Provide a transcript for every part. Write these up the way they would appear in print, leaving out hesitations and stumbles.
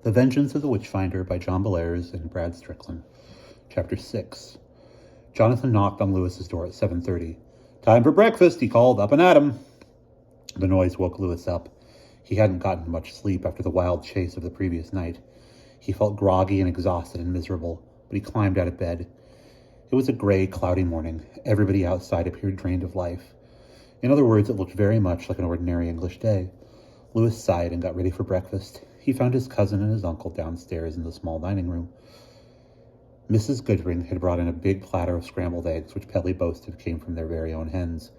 The Vengeance of the Witchfinder by John Bellairs and Brad Strickland. Chapter 6. Jonathan knocked on Lewis's door at 7:30. "Time for breakfast," he called. "Up and at 'em." The noise woke Lewis up. He hadn't gotten much sleep after the wild chase of the previous night. He felt groggy and exhausted and miserable, but he climbed out of bed. It was a gray, cloudy morning. Everybody outside appeared drained of life. In other words, it looked very much like an ordinary English day. Lewis sighed and got ready for breakfast. He found his cousin and his uncle downstairs in the small dining room. Mrs. Goodring had brought in a big platter of scrambled eggs, which Pelly boasted came from their very own hens.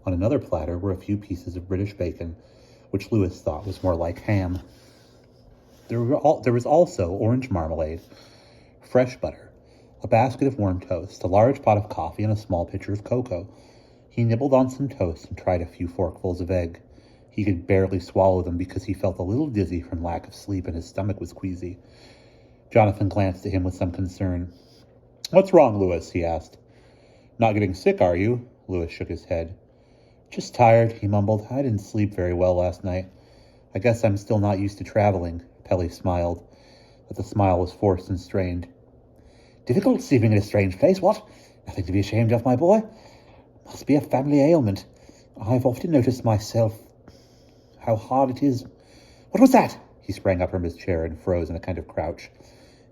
On another platter were a few pieces of British bacon, which Lewis thought was more like ham. There was also orange marmalade, fresh butter, a basket of warm toast, a large pot of coffee, and a small pitcher of cocoa. He nibbled on some toast and tried a few forkfuls of egg. He could barely swallow them because he felt a little dizzy from lack of sleep and his stomach was queasy. Jonathan glanced at him with some concern. "What's wrong, Lewis?" he asked. "Not getting sick, are you?" Lewis shook his head. "Just tired," he mumbled. "I didn't sleep very well last night. I guess I'm still not used to traveling." Pelly smiled, but the smile was forced and strained. "Difficult sleeping in a strange place, what? Nothing to be ashamed of, my boy. Must be a family ailment. I've often noticed myself how hard it is. What was that?" He sprang up from his chair and froze in a kind of crouch.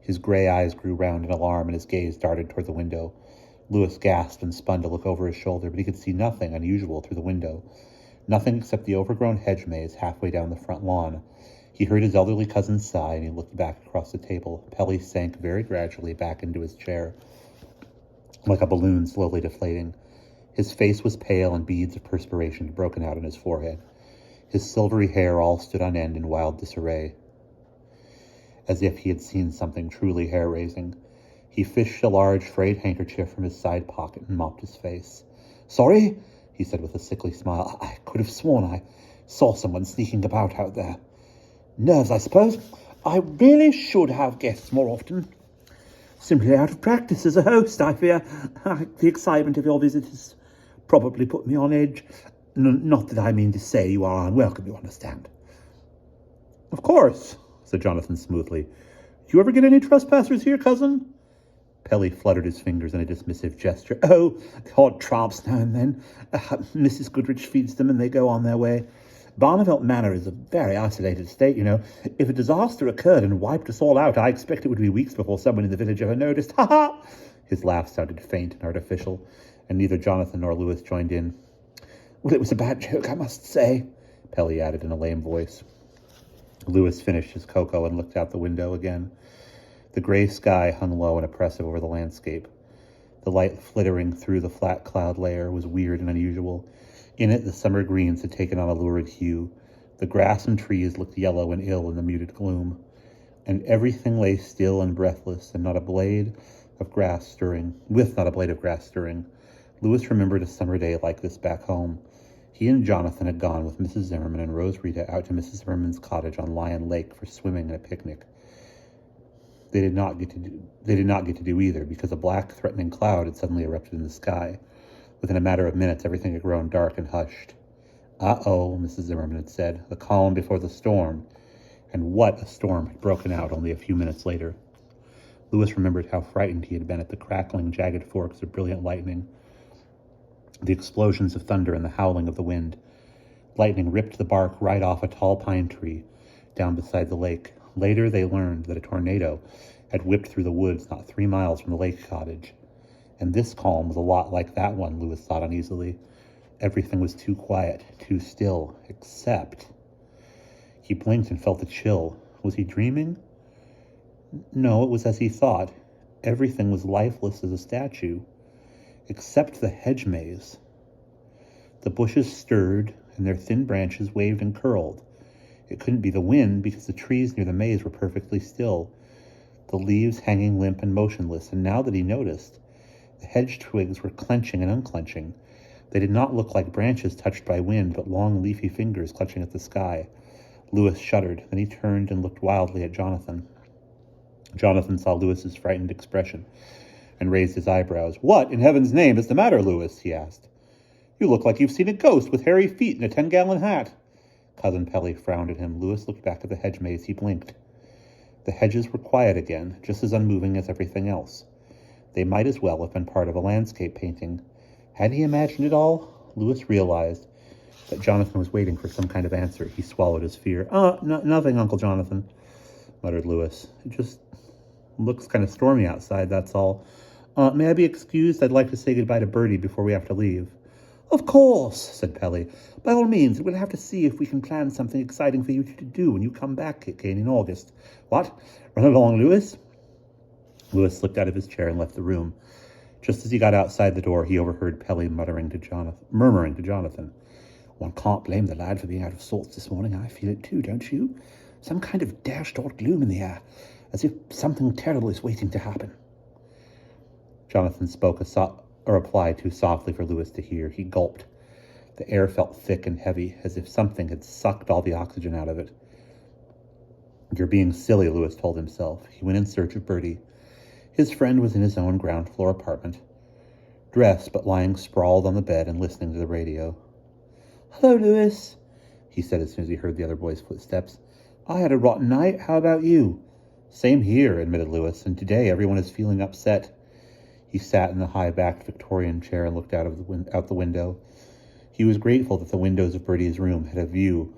His gray eyes grew round in alarm and his gaze darted toward the window. Lewis gasped and spun to look over his shoulder, but he could see nothing unusual through the window. Nothing except the overgrown hedge maze halfway down the front lawn. He heard his elderly cousin sigh and he looked back across the table. Pelly sank very gradually back into his chair, like a balloon slowly deflating. His face was pale and beads of perspiration had broken out on his forehead. His silvery hair all stood on end in wild disarray, as if he had seen something truly hair-raising. He fished a large frayed handkerchief from his side pocket and mopped his face. "Sorry," he said with a sickly smile. "I could have sworn I saw someone sneaking about out there. Nerves, I suppose. I really should have guests more often. Simply out of practice as a host, I fear. The excitement of your visit has probably put me on edge. Not that I mean to say you are unwelcome, you understand." "Of course," said Jonathan smoothly. "Do you ever get any trespassers here, cousin?" Pelly fluttered his fingers in a dismissive gesture. "Oh, the odd tramps now and then. Mrs. Goodrich feeds them and they go on their way. Barnevelt Manor is a very isolated estate, you know. If a disaster occurred and wiped us all out, I expect it would be weeks before someone in the village ever noticed. Ha ha!" His laugh sounded faint and artificial, and neither Jonathan nor Lewis joined in. "Well, it was a bad joke, I must say," Pelly added in a lame voice. Lewis finished his cocoa and looked out the window again. The gray sky hung low and oppressive over the landscape. The light flittering through the flat cloud layer was weird and unusual. In it, the summer greens had taken on a lurid hue. The grass and trees looked yellow and ill in the muted gloom. And everything lay still and breathless, and not a blade of grass stirring. Lewis remembered a summer day like this back home. He and Jonathan had gone with Mrs. Zimmerman and Rose Rita out to Mrs. Zimmerman's cottage on Lion Lake for swimming and a picnic. They did not get to do either because a black, threatening cloud had suddenly erupted in the sky. Within a matter of minutes, everything had grown dark and hushed. "Uh-oh," Mrs. Zimmerman had said, "the calm before the storm." And what a storm had broken out only a few minutes later. Lewis remembered how frightened he had been at the crackling, jagged forks of brilliant lightning, the explosions of thunder and the howling of the wind. Lightning ripped the bark right off a tall pine tree down beside the lake. Later, they learned that a tornado had whipped through the woods not 3 miles from the lake cottage. And this calm was a lot like that one, Lewis thought uneasily. Everything was too quiet, too still, except... He blinked and felt a chill. Was he dreaming? No, it was as he thought. Everything was lifeless as a statue, except the hedge maze. The bushes stirred, and their thin branches waved and curled. It couldn't be the wind, because the trees near the maze were perfectly still, the leaves hanging limp and motionless, and now that he noticed, the hedge twigs were clenching and unclenching. They did not look like branches touched by wind, but long leafy fingers clutching at the sky. Lewis shuddered. Then he turned and looked wildly at Jonathan. Jonathan saw Lewis's frightened expression and raised his eyebrows. "What in heaven's name is the matter, Lewis?" he asked. "You look like you've seen a ghost with hairy feet and a 10-gallon hat." Cousin Pelly frowned at him. Lewis looked back at the hedge maze. He blinked. The hedges were quiet again, just as unmoving as everything else. They might as well have been part of a landscape painting. Had he imagined it all? Lewis realized that Jonathan was waiting for some kind of answer. He swallowed his fear. Nothing, Uncle Jonathan, muttered Lewis. It just looks kind of stormy outside, that's all. May I be excused? I'd like to say goodbye to Bertie before we have to leave. Of course, said Pelly. By all means, we'll have to see if we can plan something exciting for you to do when you come back again in August. What? Run along, Lewis? Lewis slipped out of his chair and left the room. Just as he got outside the door, he overheard Pelly murmuring to Jonathan. One can't blame the lad for being out of sorts this morning. I feel it too, don't you? Some kind of dashed-out gloom in the air, as if something terrible is waiting to happen. Jonathan spoke a reply too softly for Lewis to hear. He gulped. The air felt thick and heavy, as if something had sucked all the oxygen out of it. You're being silly, Lewis told himself. He went in search of Bertie. His friend was in his own ground-floor apartment, dressed but lying sprawled on the bed and listening to the radio. Hello, Lewis, he said as soon as he heard the other boy's footsteps. I had a rotten night. How about you? Same here, admitted Lewis, and today everyone is feeling upset. He sat in the high-backed Victorian chair and looked out the window. He was grateful that the windows of Bertie's room had a view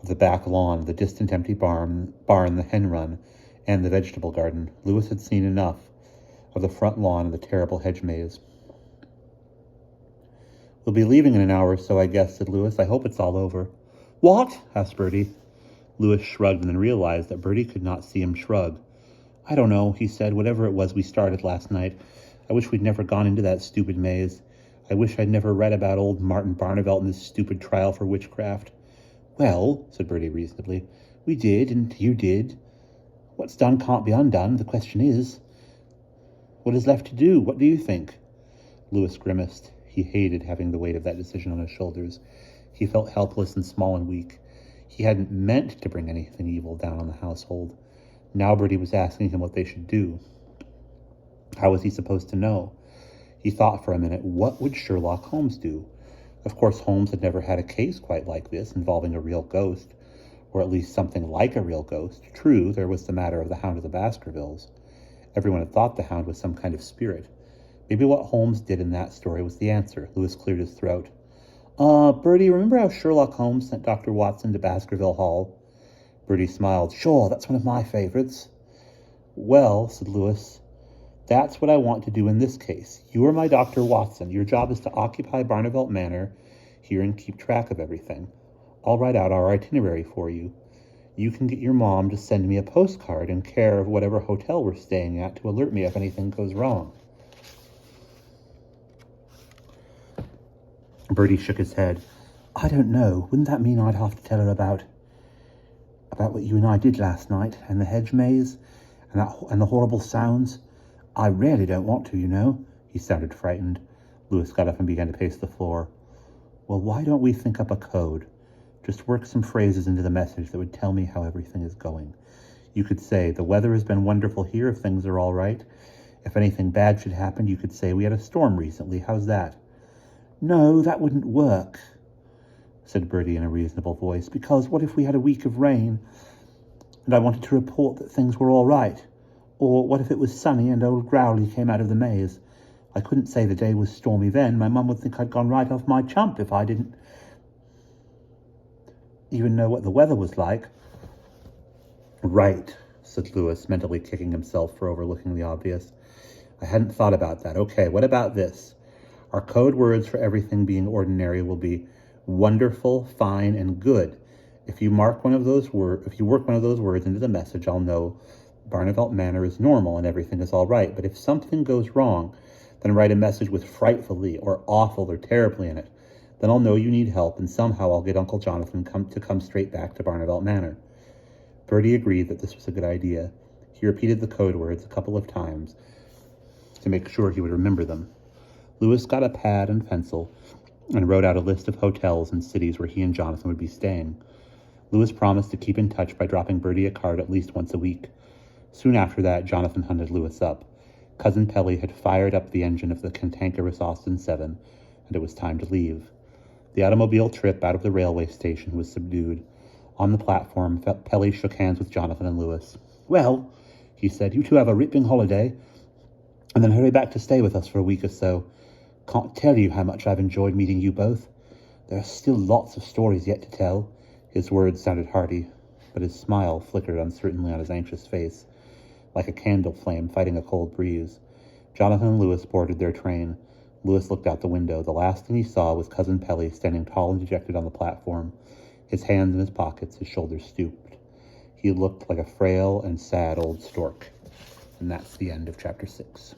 of the back lawn, the distant empty barn, the hen run, and the vegetable garden. Lewis had seen enough of the front lawn and the terrible hedge maze. We'll be leaving in an hour or so, I guess, said Lewis. I hope it's all over. What? Asked Bertie. Lewis shrugged and then realized that Bertie could not see him shrug. I don't know, he said. Whatever it was we started last night. I wish we'd never gone into that stupid maze. I wish I'd never read about old Martin Barnevelt and his stupid trial for witchcraft. Well, said Bertie reasonably, we did, and you did. What's done can't be undone. The question is, what is left to do? What do you think? Lewis grimaced. He hated having the weight of that decision on his shoulders. He felt helpless and small and weak. He hadn't meant to bring anything evil down on the household. Now Bertie was asking him what they should do. How was he supposed to know? He thought for a minute, what would Sherlock Holmes do? Of course, Holmes had never had a case quite like this, involving a real ghost, or at least something like a real ghost. True, there was the matter of the Hound of the Baskervilles. Everyone had thought the Hound was some kind of spirit. Maybe what Holmes did in that story was the answer. Lewis cleared his throat. Bertie, remember how Sherlock Holmes sent Dr. Watson to Baskerville Hall? Bertie smiled. Sure, that's one of my favorites. Well, said Lewis, that's what I want to do in this case. You are my Dr. Watson. Your job is to occupy Barnevelt Manor here and keep track of everything. I'll write out our itinerary for you. You can get your mom to send me a postcard in care of whatever hotel we're staying at to alert me if anything goes wrong. Bertie shook his head. I don't know. Wouldn't that mean I'd have to tell her about what you and I did last night, and the hedge maze, and the horrible sounds? I really don't want to, you know. He sounded frightened. Lewis got up and began to pace the floor. Well, why don't we think up a code? Just work some phrases into the message that would tell me how everything is going. You could say, the weather has been wonderful here if things are all right. If anything bad should happen, you could say, we had a storm recently. How's that? No, that wouldn't work, said Bertie in a reasonable voice, because what if we had a week of rain and I wanted to report that things were all right? Or what if it was sunny and old Growly came out of the maze? I couldn't say the day was stormy then. My mum would think I'd gone right off my chump if I didn't even know what the weather was like. Right, said Lewis, mentally kicking himself for overlooking the obvious. I hadn't thought about that. Okay, what about this? Our code words for everything being ordinary will be wonderful, fine, and good. If you work one of those words into the message, I'll know Barnevelt Manor is normal and everything is all right. But if something goes wrong, then write a message with frightfully or awful or terribly in it. Then I'll know you need help, and somehow I'll get Uncle Jonathan to come straight back to Barnevelt Manor. Bertie agreed that this was a good idea. He repeated the code words a couple of times to make sure he would remember them. Lewis got a pad and pencil and wrote out a list of hotels and cities where he and Jonathan would be staying. Lewis promised to keep in touch by dropping Bertie a card at least once a week. Soon after that, Jonathan hunted Lewis up. Cousin Pelly had fired up the engine of the cantankerous Austin 7, and it was time to leave. The automobile trip out of the railway station was subdued. On the platform, Pelly shook hands with Jonathan and Lewis. Well, he said, you two have a ripping holiday, and then hurry back to stay with us for a week or so. Can't tell you how much I've enjoyed meeting you both. There are still lots of stories yet to tell. His words sounded hearty, but his smile flickered uncertainly on his anxious face, like a candle flame fighting a cold breeze. Jonathan and Louis boarded their train. Louis looked out the window. The last thing he saw was Cousin Pelly standing tall and dejected on the platform, his hands in his pockets, his shoulders stooped. He looked like a frail and sad old stork. And that's the end of chapter 6.